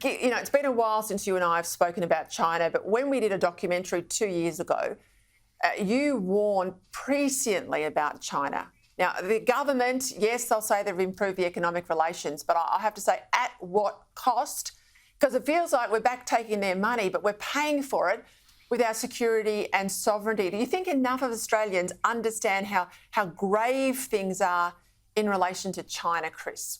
You know, it's been a while since you and I have spoken about China, but when we did a documentary 2 years ago, you warned presciently about China. Now, the government, yes, they'll say they've improved the economic relations, but I have to say, at what cost? Because it feels like we're back taking their money, but we're paying for it with our security and sovereignty. Do you think enough of Australians understand how grave things are in relation to China, Chris?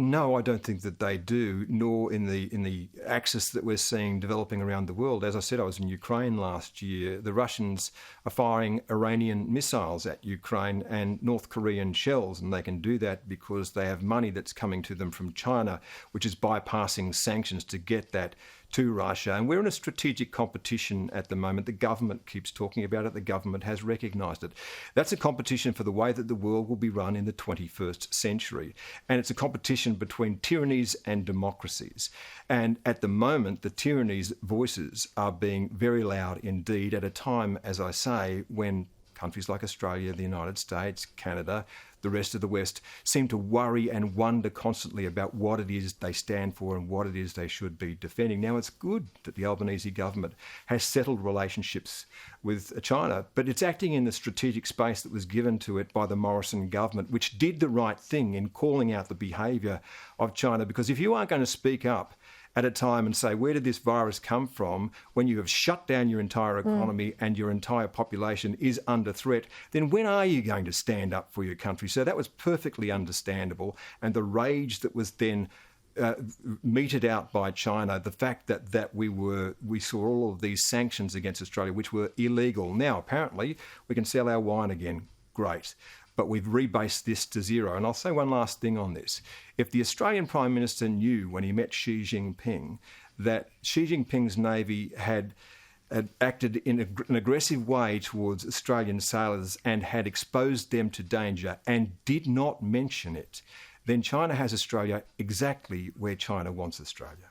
No, I don't think that they do, nor in the axis that we're seeing developing around the world. As I said, I was in Ukraine last year. The Russians are firing Iranian missiles at Ukraine and North Korean shells, and they can do that because they have money that's coming to them from China, which is bypassing sanctions to get that to Russia. And we're in a strategic competition at the moment. The government keeps talking about it. The government has recognised it. That's a competition for the way that the world will be run in the 21st century. And it's a competition between tyrannies and democracies. And at the moment, the tyrannies' voices are being very loud indeed at a time, as I say, when countries like Australia, the United States, Canada, the rest of the West seem to worry and wonder constantly about what it is they stand for and what it is they should be defending. Now, it's good that the Albanese government has settled relationships with China, but it's acting in the strategic space that was given to it by the Morrison government, which did the right thing in calling out the behaviour of China. Because if you aren't going to speak up at a time and say, where did this virus come from, when you have shut down your entire economy and your entire population is under threat, then when are you going to stand up for your country? So that was perfectly understandable. And the rage that was then meted out by China, the fact that we saw all of these sanctions against Australia, which were illegal. Now, apparently, we can sell our wine again. Great. But we've rebased this to zero. And I'll say one last thing on this. If the Australian Prime Minister knew when he met Xi Jinping that Xi Jinping's Navy had acted in an aggressive way towards Australian sailors and had exposed them to danger and did not mention it, then China has Australia exactly where China wants Australia.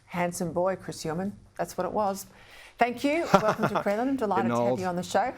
Handsome boy, Chris Uhlmann. That's what it was. Thank you. Welcome to Credlin. Delighted to have you on the show.